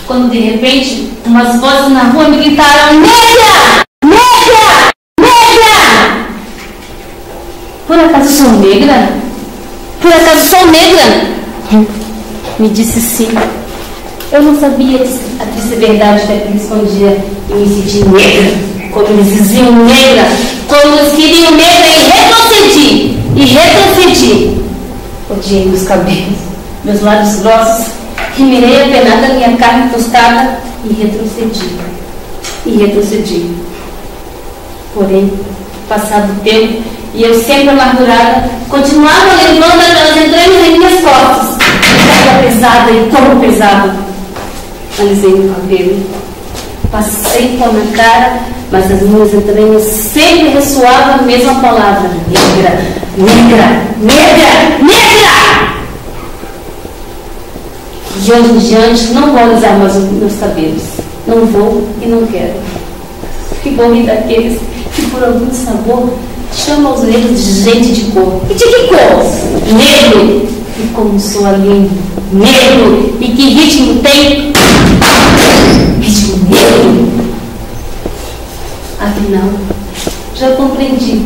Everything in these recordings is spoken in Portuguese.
quando de repente umas vozes na rua me gritaram: negra! Negra! Negra! Por acaso sou negra? Por acaso sou negra? Me disse sim. Eu não sabia a triste verdade que aquilo escondia e me senti negra. Como eles diziam negra, como eles queriam negra, e retrocedi. Odiei meus cabelos, meus lábios grossos, remirei a penada minha carne tostada e retrocedi. Porém, passado o tempo, e eu sempre amargurada, continuava levando aquelas entranhas em minhas costas. Estava pesada e como pesado. Alisei meu cabelo, passei pó na cara, mas as minhas entranhas sempre ressoavam a mesma palavra: negra, negra, negra, negra! De hoje em diante não vou alisar mais os meus cabelos. Não vou e não quero. Que vou rir daqueles que por algum sabor chamam os negros de gente de cor. E de que cor? Negro! E como soa lindo, negro! E que ritmo tem? Ritmo negro! Afinal, já compreendi.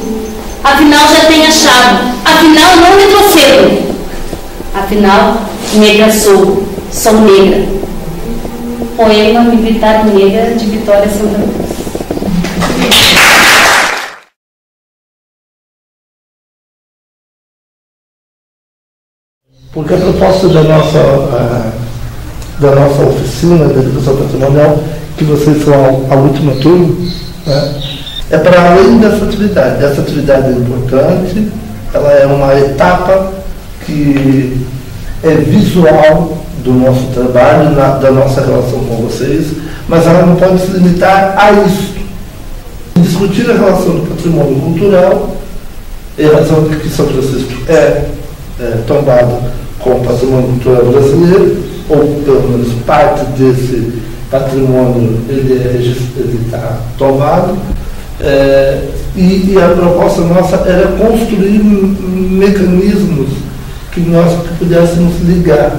Afinal, já tenho achado. Afinal, não retrocedo. Afinal, negra sou negra. Poema Militar Negra, de Vitória Santa Cruz. Porque a proposta da nossa oficina de educação patrimonial, que vocês são a última turma, né, é para além dessa atividade. Essa atividade é importante, ela é uma etapa que é visual do nosso trabalho, da nossa relação com vocês, mas ela não pode se limitar a isso. Discutir a relação do patrimônio cultural, e a razão de que São Francisco é tombado com o patrimônio cultural brasileiro, ou pelo menos parte desse patrimônio ele está tombado, e a proposta nossa era construir mecanismos que nós pudéssemos ligar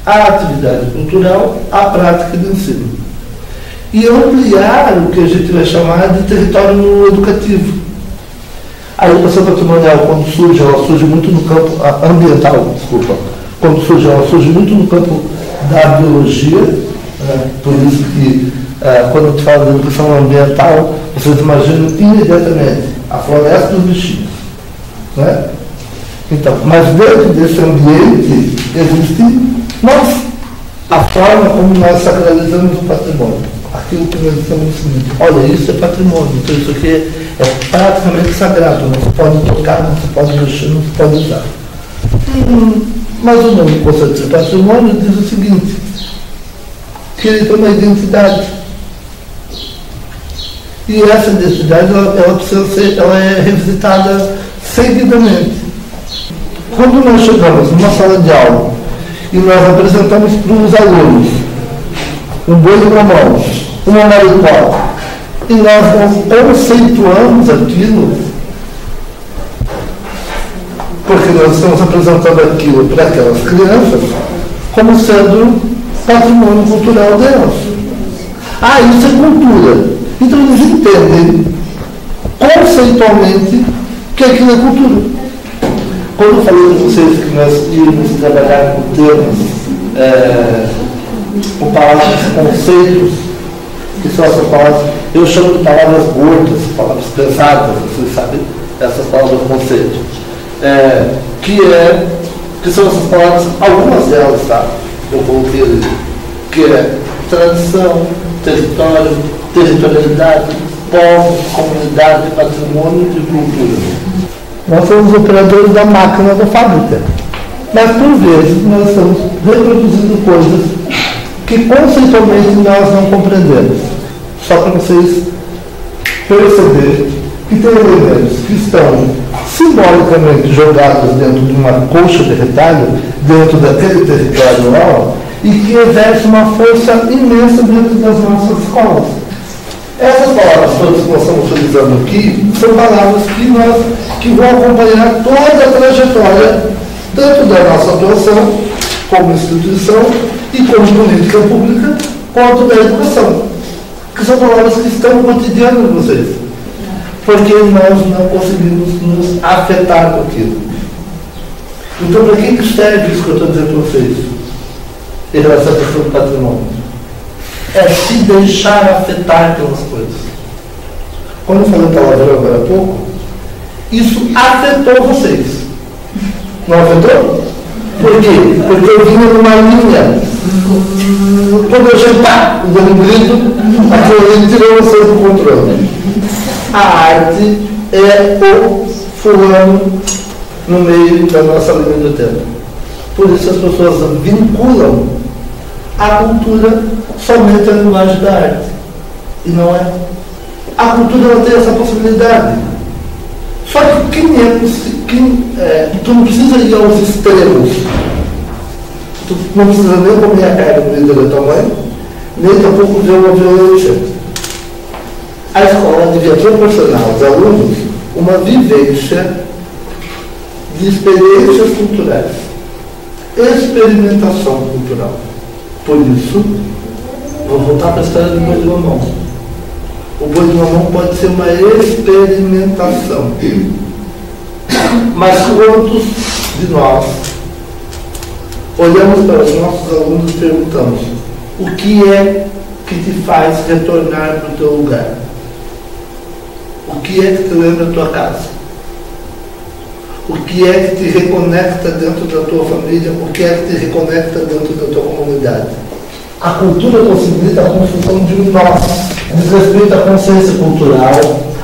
a atividade cultural à prática de ensino e ampliar o que a gente vai chamar de território educativo. A educação patrimonial, quando surge, ela surge muito no campo ambiental, quando surge, ela surge muito no campo da biologia, por isso que quando a gente fala de educação ambiental, vocês imaginam imediatamente a floresta dos bichinhos, né? Então, mas dentro desse ambiente existe a forma como nós sacralizamos o patrimônio. Aquilo que nós estamos ensinando. Olha, isso é patrimônio, então isso aqui é praticamente sagrado, não se pode tocar, não se pode mexer, não se pode usar. Mas o nome do conceito de patrimônio diz o seguinte, que ele tem uma identidade. E essa identidade ela é revisitada seguidamente. Quando nós chegamos numa sala de aula e nós apresentamos para os alunos um boi na mão, uma maricota, e nós conceituamos aquilo, porque nós estamos apresentando aquilo para aquelas crianças como sendo patrimônio cultural delas. Isso é cultura. Então eles entendem conceitualmente que aquilo é cultura. Quando eu falei para vocês que nós íamos trabalhar com termos, com palavras, conceitos, que são essas palavras, eu chamo de palavras gordas, palavras pesadas, vocês sabem, essas palavras conceito, que são essas palavras, algumas delas, tá? Eu coloquei ali, que é tradição, território, territorialidade, povo, comunidade, patrimônio e cultura. Nós somos operadores da máquina da fábrica, mas por vezes nós estamos reproduzindo coisas que conceitualmente nós não compreendemos. Só para vocês perceberem que tem elementos que estão simbolicamente jogados dentro de uma colcha de retalho, dentro daquele território rural, e que exerce uma força imensa dentro das nossas escolas. Essas palavras todas que nós estamos utilizando aqui são palavras que vão acompanhar toda a trajetória, tanto da nossa atuação como instituição e como política pública, quanto da educação, que são palavras que estão no cotidiano de vocês, porque nós não conseguimos nos afetar com aquilo. Então, para que serve isso que eu estou dizendo para vocês, em relação à questão do patrimônio? É se deixar afetar pelas coisas. Quando eu falei palavrão agora há pouco, isso afetou vocês. Não afetou? Por quê? Porque eu vinha numa linha. Quando eu jantar, dando um grito, aquilo ali tirou vocês do controle. A arte é o fulano no meio da nossa linha do tempo. Por isso as pessoas vinculam a cultura somente à linguagem da arte. E não é. A cultura ela tem essa possibilidade. Só que tu não precisa ir aos extremos. Tu não precisa nem comer a carne comida da tua mãe, nem tampouco ver uma violência. A escola devia proporcionar aos alunos uma vivência de experiências culturais, experimentação cultural. Por isso, vou voltar para a história do boi de mamão. O boi de mamão pode ser uma experimentação. Mas quantos de nós olhamos para os nossos alunos e perguntamos: o que é que te faz retornar para o teu lugar? O que é que te lembra a tua casa? O que é que te reconecta dentro da tua família? O que é que te reconecta dentro da tua comunidade? A cultura possibilita a construção de um nós, diz respeito à consciência cultural,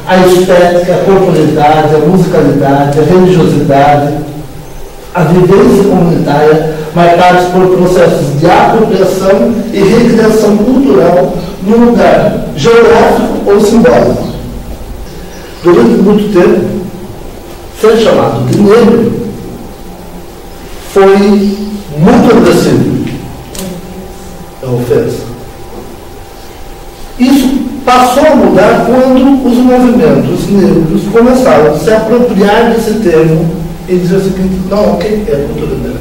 à estética, à corporeidade, à musicalidade, à religiosidade, à vivência comunitária, marcados por processos de apropriação e recriação cultural num lugar geográfico ou simbólico. Durante muito tempo, ser chamado de negro foi muito agressivo. É ofensa. Isso passou a mudar quando os movimentos negros começaram a se apropriar desse termo e dizer o seguinte: não, ok, é a cultura negra.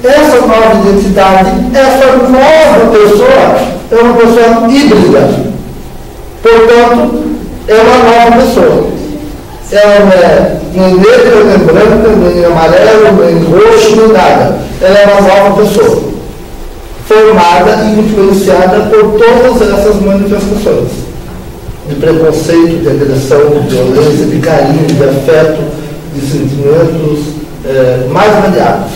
Essa nova identidade, essa nova pessoa é uma pessoa híbrida. Portanto, é uma nova pessoa. Ela não é nem negra, nem branca, nem amarela, nem roxo, nem nada. Ela é uma nova pessoa, formada e influenciada por todas essas manifestações de preconceito, de agressão, de violência, de carinho, de afeto, de sentimentos mais variados.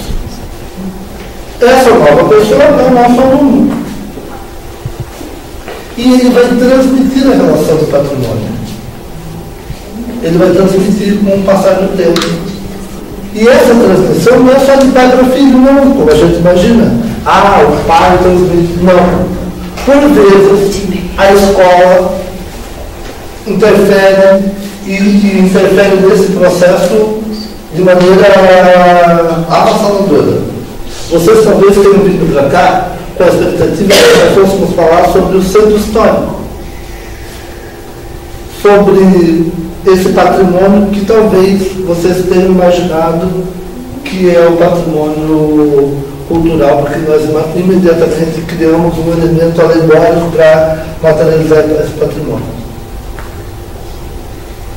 Essa nova pessoa é o nosso aluno. E ele vai transmitir a relação do patrimônio. Ele vai transmitir com o passar do tempo. E essa transmissão não é só de pai para filho, não, como a gente imagina. O pai transmite. Não. Por vezes, a escola interfere e interfere nesse processo de maneira avassaladora. Vocês talvez tenham vindo para cá com a expectativa de que nós fôssemos falar sobre o centro histórico, sobre esse patrimônio que talvez vocês tenham imaginado que é o patrimônio cultural, porque nós imediatamente criamos um elemento alegórico para materializar esse patrimônio.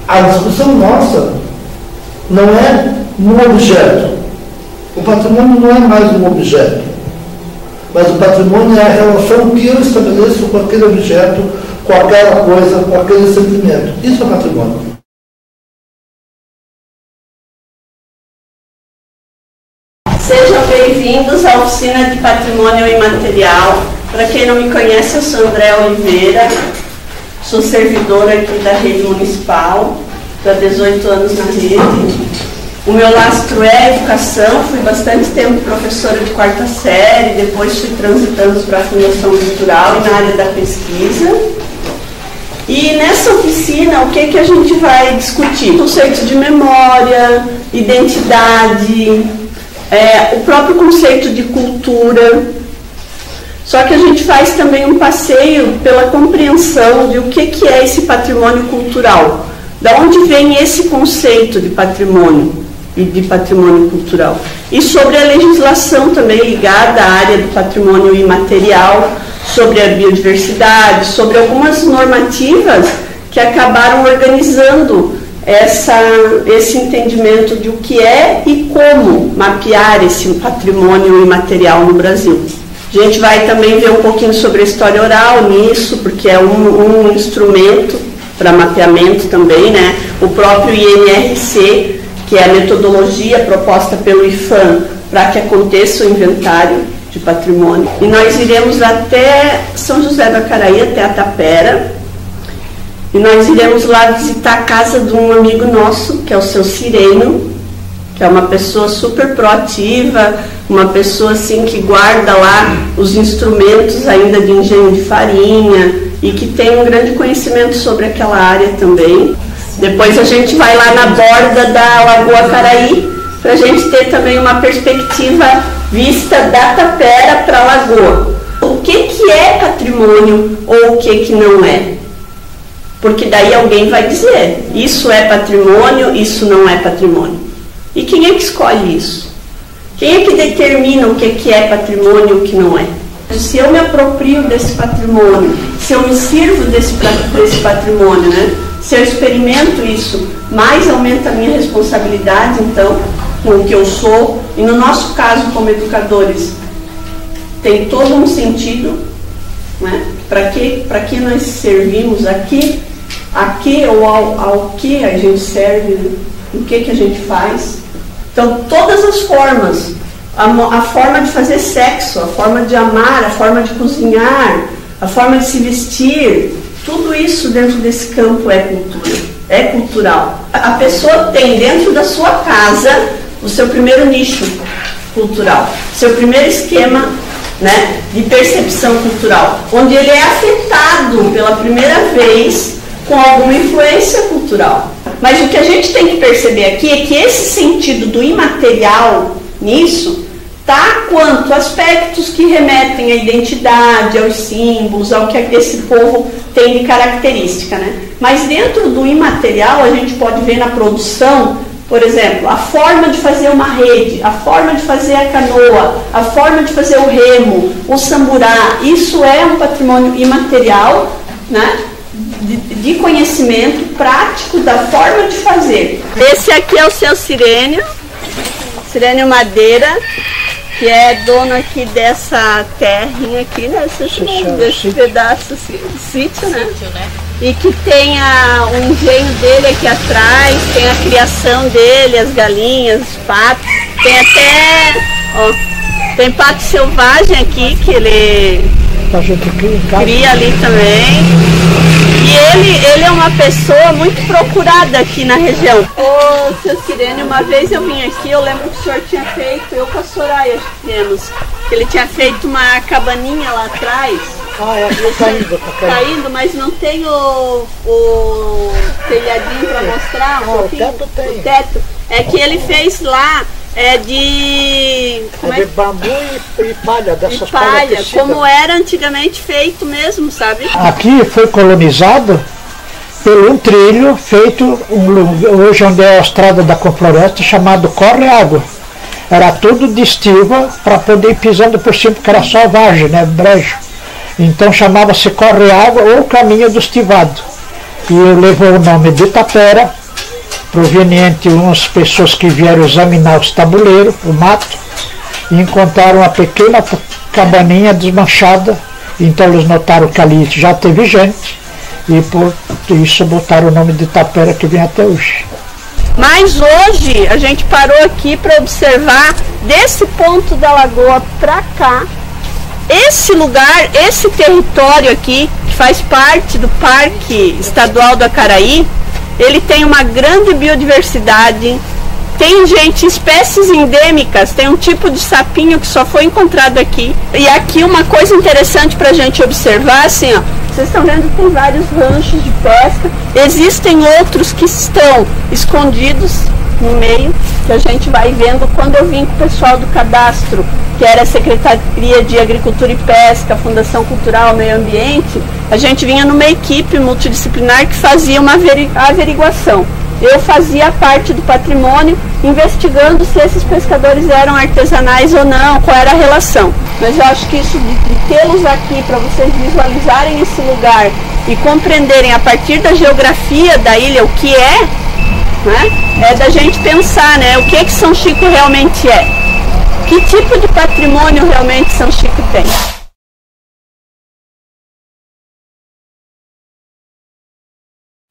A discussão nossa não é no objeto. O patrimônio não é mais um objeto, mas o patrimônio é a relação que eu estabeleço com aquele objeto, com aquela coisa, com aquele sentimento. Isso é patrimônio. Sejam bem-vindos à Oficina de Patrimônio Imaterial. Para quem não me conhece, eu sou André Oliveira, sou servidora aqui da rede municipal, estou há 18 anos na rede. O meu lastro é a educação, fui bastante tempo professora de 4ª série, depois fui transitando para a Fundação Cultural e na área da pesquisa. E nessa oficina, o que a gente vai discutir? Conceito de memória, identidade, o próprio conceito de cultura. Só que a gente faz também um passeio pela compreensão de o que é esse patrimônio cultural. Da onde vem esse conceito de patrimônio? e de patrimônio cultural. E sobre a legislação também ligada à área do patrimônio imaterial, sobre a biodiversidade, sobre algumas normativas que acabaram organizando esse entendimento de o que é e como mapear esse patrimônio imaterial no Brasil. A gente vai também ver um pouquinho sobre a história oral nisso, porque é um instrumento para mapeamento também, né? O próprio INRC, que é a metodologia proposta pelo IFAM para que aconteça o inventário de patrimônio. E nós iremos até São José do Acaraí, até a Tapera, e nós iremos lá visitar a casa de um amigo nosso, que é o seu Sirênio, que é uma pessoa super proativa, uma pessoa assim que guarda lá os instrumentos ainda de engenho de farinha e que tem um grande conhecimento sobre aquela área também. Depois a gente vai lá na borda da Lagoa Acaraí, para a gente ter também uma perspectiva vista da Tapera para a Lagoa. O que é patrimônio ou o que não é? Porque daí alguém vai dizer, isso é patrimônio, isso não é patrimônio. E quem é que escolhe isso? Quem é que determina o que é patrimônio e o que não é? Se eu me aproprio desse patrimônio, se eu me sirvo desse patrimônio, né? Se eu experimento isso, mais aumenta a minha responsabilidade, então, com o que eu sou. E no nosso caso, como educadores, tem todo um sentido, né? Para que nós servimos aqui, ou ao que a gente serve, né? O que a gente faz. Então, todas as formas, a forma de fazer sexo, a forma de amar, a forma de cozinhar, a forma de se vestir, tudo isso dentro desse campo é cultura, é cultural. A pessoa tem dentro da sua casa o seu primeiro nicho cultural, seu primeiro esquema, né, de percepção cultural, onde ele é afetado pela primeira vez com alguma influência cultural. Mas o que a gente tem que perceber aqui é que esse sentido do imaterial nisso está quanto aspectos que remetem à identidade, aos símbolos, ao que esse povo tem de característica, né? Mas dentro do imaterial a gente pode ver na produção, por exemplo, a forma de fazer uma rede, a forma de fazer a canoa, a forma de fazer o remo, o samburá. Isso é um patrimônio imaterial, né? De conhecimento prático da forma de fazer. Esse aqui é o seu Sirênio Madeira, que é dono aqui dessa terrinha aqui, né? Desse pedaço de sítio, né? E que tem o engenho dele aqui atrás, tem a criação dele, as galinhas, os patos, tem até, ó, tem pato selvagem aqui que ele cria ali também. E ele é uma pessoa muito procurada aqui na região. Ô, seu Sirene, uma vez eu vim aqui, eu lembro que o senhor tinha feito, eu com a Soraya temos, que ele tinha feito uma cabaninha lá atrás. Tá indo, mas não tem o telhadinho para mostrar um pouquinho. O teto. É que ele fez lá de bambu e palha, dessas palhas, como era antigamente feito mesmo, sabe? Aqui foi colonizado por um trilho feito hoje onde é a estrada da Confloresta, chamado Corre Água. Era tudo de estiva para poder ir pisando por cima, porque era só vargem, né, brejo. Então chamava-se Corre Água ou Caminho do Estivado. E levou o nome de Tapera, proveniente de umas pessoas que vieram examinar os tabuleiros, o mato, e encontraram uma pequena cabaninha desmanchada. Então eles notaram que ali já teve gente e por isso botaram o nome de Tapera, que vem até hoje. Mas hoje a gente parou aqui para observar desse ponto da lagoa para cá, esse lugar, esse território aqui, que faz parte do Parque Estadual do Acaraí. Ele tem uma grande biodiversidade, tem espécies endêmicas, tem um tipo de sapinho que só foi encontrado aqui. E aqui uma coisa interessante para a gente observar, assim, ó, vocês estão vendo que tem vários ranchos de pesca, existem outros que estão escondidos no meio, que a gente vai vendo quando eu vim com o pessoal do cadastro, que era a Secretaria de Agricultura e Pesca, Fundação Cultural, Meio Ambiente. A gente vinha numa equipe multidisciplinar que fazia uma averiguação. eu fazia parte do patrimônio, investigando se esses pescadores eram artesanais ou não, qual era a relação. Mas eu acho que isso de tê-los aqui para vocês visualizarem esse lugar e compreenderem a partir da geografia da ilha o que é, né, é da gente pensar, né, o que que São Chico realmente é. Que tipo de patrimônio realmente São Chico tem?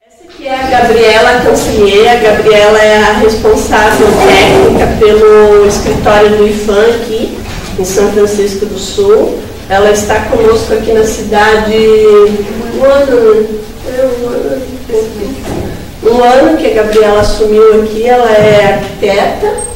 Essa aqui é a Gabriela Cancelier. A Gabriela é a responsável técnica pelo escritório do IFAM aqui em São Francisco do Sul. Ela está conosco aqui na cidade um ano que a Gabriela assumiu aqui. Ela é arquiteta.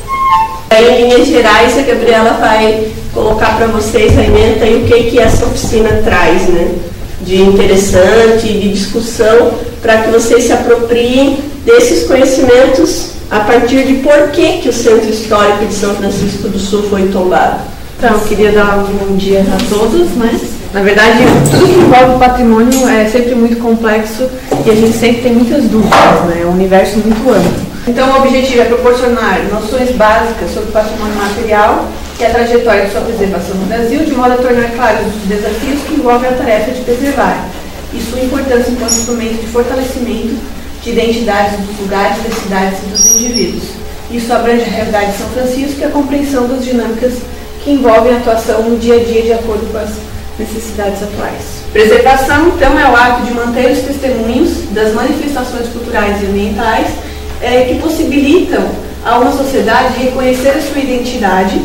Em linhas gerais, a Gabriela vai colocar para vocês a ementa e o que essa oficina traz, né, de interessante, de discussão, para que vocês se apropriem desses conhecimentos a partir de por que o Centro Histórico de São Francisco do Sul foi tombado. Então, eu queria dar um bom dia a todos, né? Na verdade, tudo que envolve o patrimônio é sempre muito complexo e a gente sempre tem muitas dúvidas, né? É um universo muito amplo. Então, o objetivo é proporcionar noções básicas sobre o patrimônio material e a trajetória de sua preservação no Brasil, de modo a tornar claros os desafios que envolvem a tarefa de preservar e sua importância enquanto instrumento de fortalecimento de identidades dos lugares, das cidades e dos indivíduos. Isso abrange a realidade de São Francisco e a compreensão das dinâmicas que envolvem a atuação no dia a dia de acordo com as necessidades atuais. Preservação, então, é o ato de manter os testemunhos das manifestações culturais e ambientais que possibilitam a uma sociedade reconhecer a sua identidade,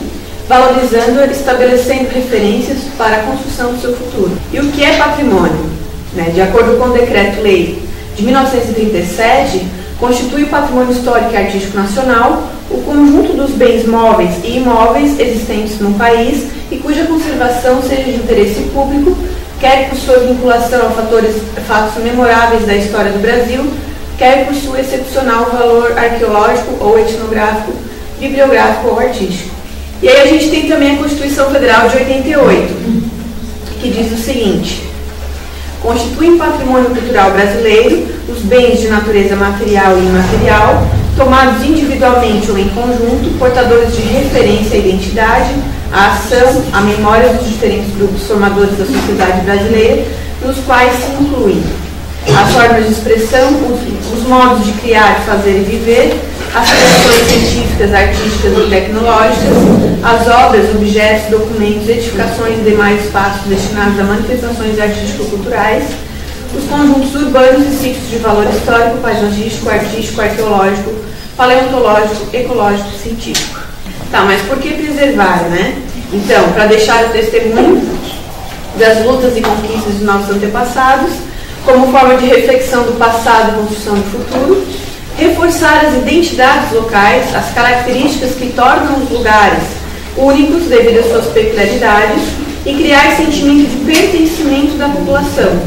valorizando-a, estabelecendo referências para a construção do seu futuro. E o que é patrimônio? Né? De acordo com o Decreto-Lei de 1937, constitui o patrimônio histórico e artístico nacional o conjunto dos bens móveis e imóveis existentes no país e cuja conservação seja de interesse público, quer por sua vinculação a fatos memoráveis da história do Brasil, quer por seu excepcional valor arqueológico ou etnográfico, bibliográfico ou artístico. E aí a gente tem também a Constituição Federal de 88, que diz o seguinte: constituem patrimônio cultural brasileiro os bens de natureza material e imaterial, tomados individualmente ou em conjunto, portadores de referência à identidade, à ação, à memória dos diferentes grupos formadores da sociedade brasileira, nos quais se incluem as formas de expressão, os modos de criar, fazer e viver, as criações científicas, artísticas e tecnológicas, as obras, objetos, documentos, edificações e demais espaços destinados a manifestações artístico-culturais, os conjuntos urbanos e sítios de valor histórico, paisagístico, artístico, arqueológico, paleontológico, ecológico e científico. Tá, mas por que preservar, né? Então, para deixar o testemunho das lutas e conquistas dos nossos antepassados, como forma de reflexão do passado e construção do futuro, reforçar as identidades locais, as características que tornam os lugares únicos devido às suas peculiaridades e criar sentimento de pertencimento da população,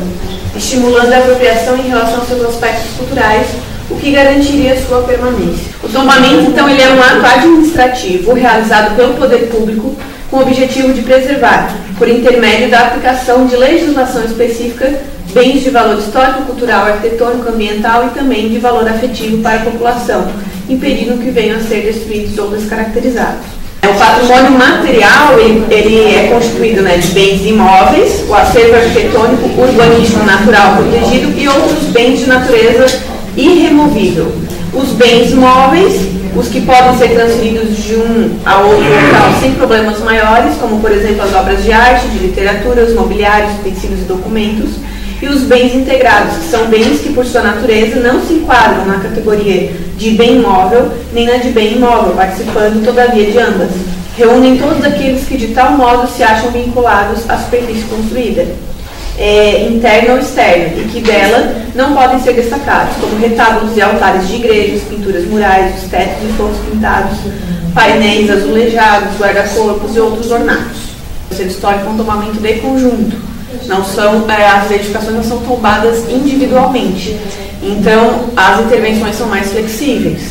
estimulando a apropriação em relação aos seus aspectos culturais, o que garantiria a sua permanência. O tombamento, então, ele é um ato administrativo realizado pelo poder público com o objetivo de preservar, por intermédio da aplicação de legislação específica, bens de valor histórico, cultural, arquitetônico, ambiental e também de valor afetivo para a população, impedindo que venham a ser destruídos ou descaracterizados. O patrimônio material ele é constituído, né, de bens imóveis, o acervo arquitetônico, urbanístico, natural protegido e outros bens de natureza irremovível. Os bens móveis, os que podem ser transferidos de um a outro local sem problemas maiores, como por exemplo as obras de arte, de literatura, os mobiliários, utensílios e documentos, e os bens integrados, que são bens que por sua natureza não se enquadram na categoria de bem móvel nem na de bem imóvel, participando todavia de ambas. Reúnem todos aqueles que de tal modo se acham vinculados à superfície construída, interna ou externa, e que dela não podem ser destacados, como retábulos e altares de igrejas, pinturas murais, os tetos e forros pintados, painéis azulejados, guarda-corpos e outros ornatos. O centro histórico é um tombamento de conjunto. Não são, as edificações não são tombadas individualmente. Então, as intervenções são mais flexíveis.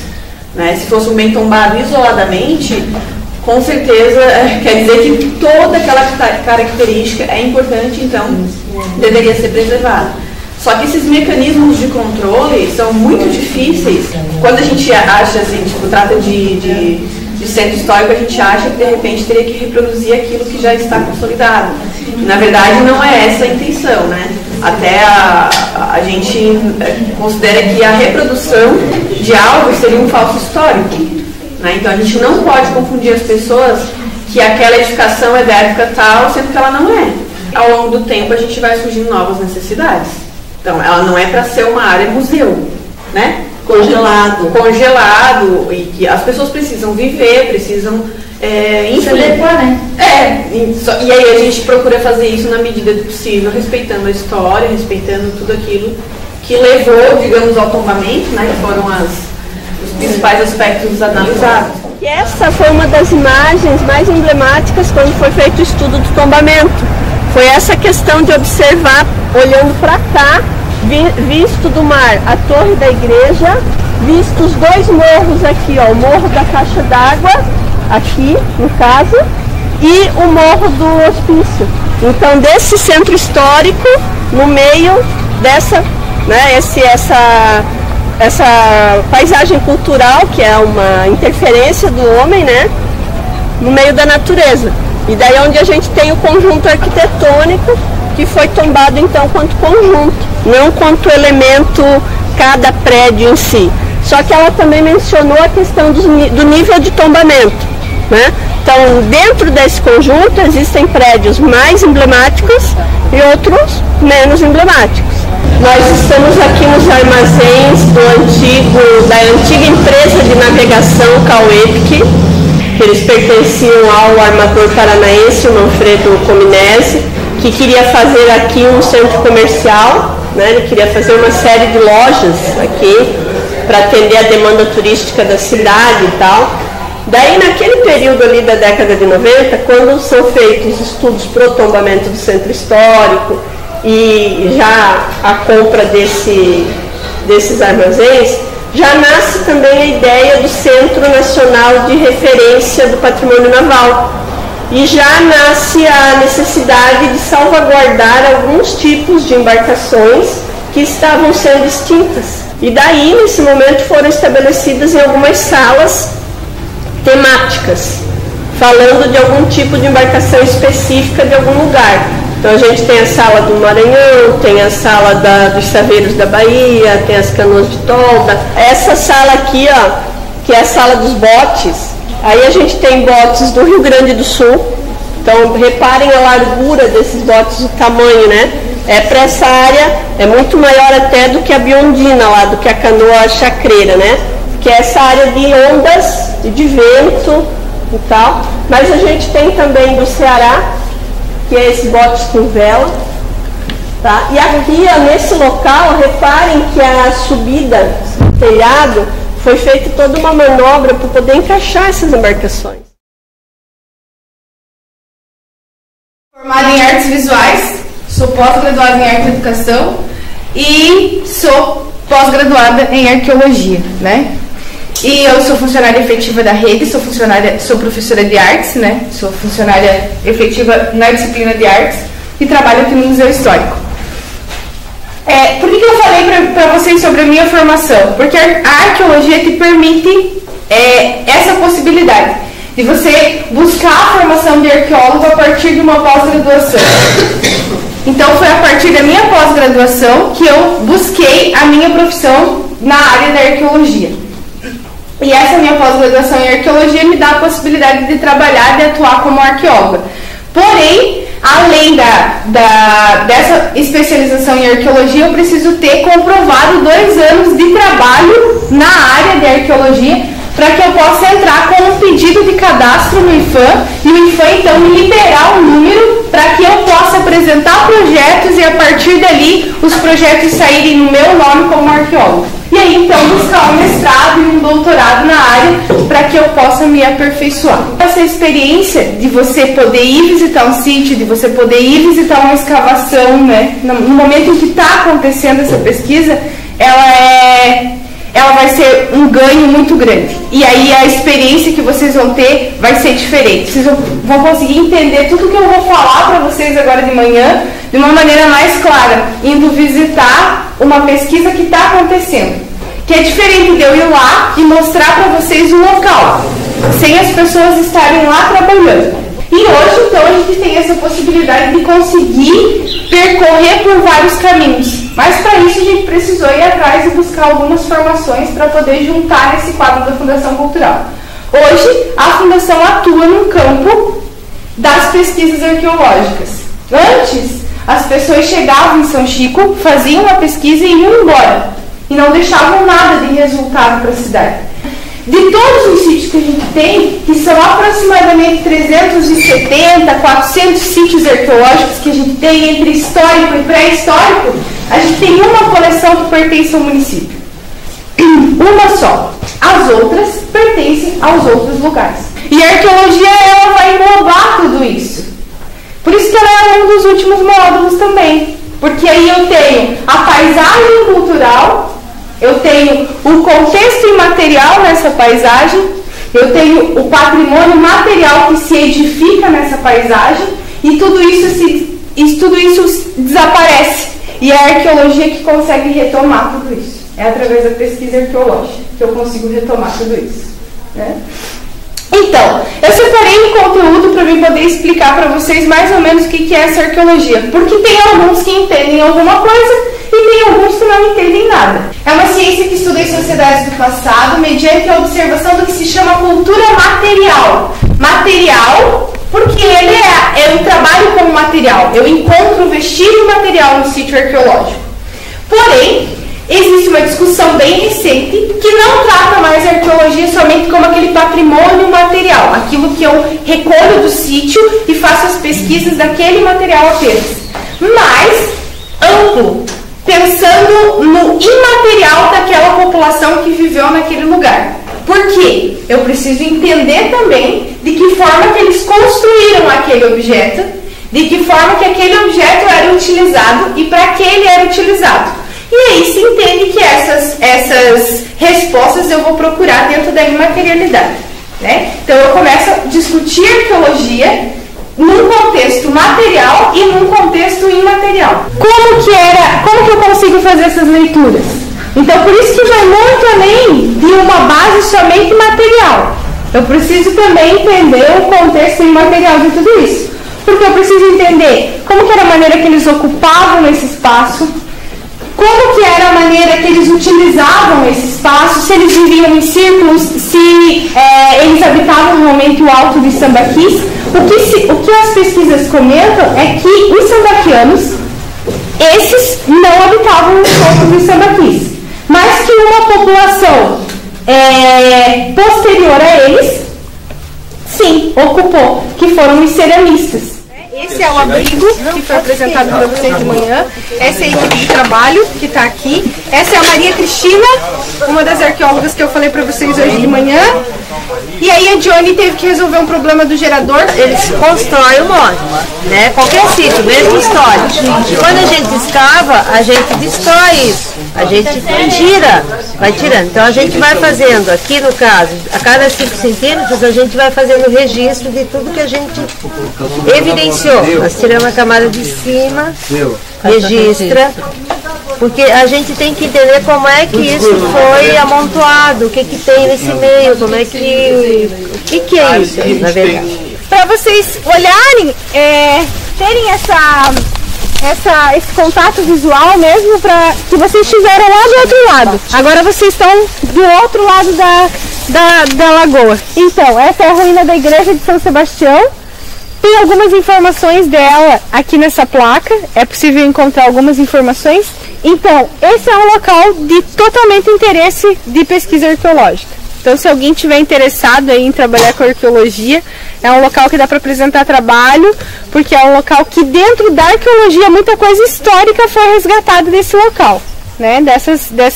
Né? Se fosse um bem tombado isoladamente, com certeza quer dizer que toda aquela característica é importante, então deveria ser preservada. Só que esses mecanismos de controle são muito difíceis. Quando a gente acha, assim, tipo, trata de centro histórico, a gente acha que de repente teria que reproduzir aquilo que já está consolidado. Na verdade, não é essa a intenção, né? Até a gente considera que a reprodução de algo seria um falso histórico, né? Então a gente não pode confundir as pessoas que aquela edificação é da época tal, sendo que ela não é. Ao longo do tempo a gente vai surgindo novas necessidades. Então ela não é para ser uma área museu, né? Congelado, e que as pessoas precisam viver, precisam se adequar, né? E aí a gente procura fazer isso na medida do possível, respeitando a história, respeitando tudo aquilo que levou, digamos, ao tombamento, né? Que foram os principais aspectos analisados. E essa foi uma das imagens mais emblemáticas quando foi feito o estudo do tombamento. Foi essa questão de observar, olhando para cá, visto do mar a torre da igreja, visto os dois morros aqui, ó, o morro da caixa d'água, aqui no caso, e o morro do hospício. Então, desse centro histórico, no meio dessa, né, essa paisagem cultural, que é uma interferência do homem, né, no meio da natureza. E daí onde a gente tem o conjunto arquitetônico, que foi tombado então quanto conjunto, não quanto elemento cada prédio em si. Só que ela também mencionou a questão do nível de tombamento, né? Então, dentro desse conjunto existem prédios mais emblemáticos e outros menos emblemáticos. Nós estamos aqui nos armazéns da antiga empresa de navegação Cauepic, que eles pertenciam ao armador paranaense, o Manfredo Cominesi, que queria fazer aqui um centro comercial, né? Ele queria fazer uma série de lojas aqui para atender a demanda turística da cidade e tal. Daí, naquele período ali da década de 90, quando são feitos estudos para o tombamento do centro histórico e já a compra desses armazéns, já nasce também a ideia do Centro Nacional de Referência do Patrimônio Naval. E já nasce a necessidade de salvaguardar alguns tipos de embarcações que estavam sendo extintas. E daí, nesse momento, foram estabelecidas em algumas salas temáticas, falando de algum tipo de embarcação específica de algum lugar. Então a gente tem a sala do Maranhão, tem a sala dos Saveiros da Bahia, tem as canoas de tolda. Essa sala aqui, ó, que é a sala dos botes, aí a gente tem botes do Rio Grande do Sul. Então reparem a largura desses botes, o tamanho, né? Para essa área é muito maior até do que a biondina lá, do que a canoa chacreira, né? Que é essa área de ondas e de vento e tal. Mas a gente tem também do Ceará, que é esses botes com vela, tá? E aqui, ó, nesse local, reparem que a subida do telhado foi feita toda uma manobra para poder encaixar essas embarcações. Formada em artes visuais, sou pós-graduada em arte e educação e sou pós-graduada em arqueologia, né? E eu sou funcionária efetiva da rede, sou professora de artes, né? Sou funcionária efetiva na disciplina de artes e trabalho aqui no Museu Histórico. Por que eu falei para vocês sobre a minha formação? Porque a arqueologia te permite essa possibilidade de você buscar a formação de arqueólogo a partir de uma pós-graduação. Então foi a partir da minha pós-graduação que eu busquei a minha profissão na área da arqueologia. E essa minha pós-graduação em arqueologia me dá a possibilidade de trabalhar, de atuar como arqueóloga. Porém, além dessa especialização em arqueologia, eu preciso ter comprovado 2 anos de trabalho na área de arqueologia para que eu possa entrar com um pedido de cadastro no IPHAN e o IPHAN então me liberar um número para que eu possa apresentar projetos e a partir dali os projetos saírem no meu nome como arqueólogo. E aí então buscar um mestrado e um doutorado na área para que eu possa me aperfeiçoar. Essa experiência de você poder ir visitar um sítio, de você poder ir visitar uma escavação, né, no momento em que está acontecendo essa pesquisa, ela vai ser um ganho muito grande. E aí a experiência que vocês vão ter vai ser diferente. Vocês vão conseguir entender tudo que eu vou falar para vocês agora de manhã de uma maneira mais clara, indo visitar uma pesquisa que está acontecendo. Que é diferente de eu ir lá e mostrar para vocês o local, sem as pessoas estarem lá trabalhando. E hoje, então, a gente tem essa possibilidade de conseguir percorrer por vários caminhos. Mas para isso a gente precisou ir atrás e buscar algumas formações para poder juntar nesse quadro da Fundação Cultural. Hoje, a Fundação atua no campo das pesquisas arqueológicas. Antes, as pessoas chegavam em São Chico, faziam uma pesquisa e iam embora. E não deixavam nada de resultado para a cidade. De todos os sítios que a gente tem, que são aproximadamente 370, 400 sítios arqueológicos que a gente tem entre histórico e pré-histórico, a gente tem uma coleção que pertence ao município. Uma só. As outras pertencem aos outros lugares. E a arqueologia, ela vai englobar tudo isso. Por isso que ela é um dos últimos módulos também. Porque aí eu tenho a paisagem cultural, eu tenho o contexto imaterial nessa paisagem, eu tenho o patrimônio material que se edifica nessa paisagem, e tudo isso desaparece. E é a arqueologia que consegue retomar tudo isso. É através da pesquisa arqueológica que eu consigo retomar tudo isso, né? Então, eu separei um conteúdo para eu poder explicar para vocês mais ou menos o que é essa arqueologia. Porque tem alguns que entendem alguma coisa e tem alguns que não entendem nada. É uma ciência que estuda as sociedades do passado mediante a observação do que se chama cultura material. Material porque ele é um trabalho com material. Eu encontro vestígio material no sítio arqueológico. Porém, existe uma discussão bem recente que não trata mais a arqueologia somente como aquele patrimônio material, aquilo que eu recolho do sítio e faço as pesquisas daquele material apenas, mas amplo, pensando no imaterial daquela população que viveu naquele lugar. Por quê? Eu preciso entender também de que forma que eles construíram aquele objeto, de que forma que aquele objeto era utilizado e para que ele era utilizado. E aí se entende que essas respostas eu vou procurar dentro da imaterialidade, né? Então eu começo a discutir arqueologia num contexto material e num contexto imaterial. Como que eu consigo fazer essas leituras? Então por isso que vai muito além de uma base somente material. Eu preciso também entender o contexto imaterial de tudo isso. Porque eu preciso entender como que era a maneira que eles ocupavam esse espaço, como que era a maneira que eles utilizavam esse espaço, se eles viviam em círculos, se eles habitavam realmente o Alto de Sambaquis. O que as pesquisas comentam é que os sambaquianos, esses não habitavam os Altos de Sambaquis, mas que uma população posterior a eles, sim, ocupou, que foram os ceramistas. Esse é o abrigo que foi apresentado para vocês de manhã. Essa é a equipe de trabalho que está aqui. Essa é a Maria Cristina, uma das arqueólogas que eu falei para vocês hoje de manhã. E aí a Johnny teve que resolver um problema do gerador. Eles constroem um monte, né? Qualquer sítio, mesmo histórico. E quando a gente escava, a gente destrói isso. A gente tira, vai tirando. Então a gente vai fazendo, aqui no caso, a cada 5 centímetros, a gente vai fazendo o registro de tudo que a gente evidenciou. Nós tiramos a camada de cima, registra, porque a gente tem que entender como é que isso foi amontoado, o que tem nesse meio, como é que... O que é isso, na verdade? Para vocês olharem, terem esse contato visual mesmo, para que vocês estiveram lá do outro lado. Agora vocês estão do outro lado da lagoa. Então, essa é a ruína da igreja de São Sebastião. Tem algumas informações dela aqui nessa placa, é possível encontrar algumas informações. Então, esse é um local de totalmente interesse de pesquisa arqueológica. Então, se alguém estiver interessado em trabalhar com arqueologia, é um local que dá para apresentar trabalho, porque é um local que dentro da arqueologia muita coisa histórica foi resgatada desse local, né?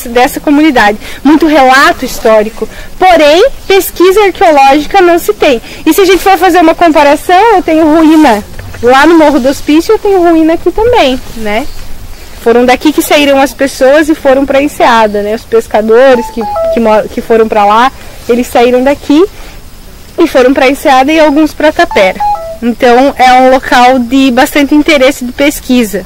Dessa comunidade. Muito relato histórico. Porém, pesquisa arqueológica não se tem. E se a gente for fazer uma comparação, eu tenho ruína lá no Morro do Hospício, eu tenho ruína aqui também, né? Foram daqui que saíram as pessoas e foram para a Enseada, né? Os pescadores que foram para lá, eles saíram daqui e foram para a Enseada e alguns para Tapera. Então é um local de bastante interesse de pesquisa.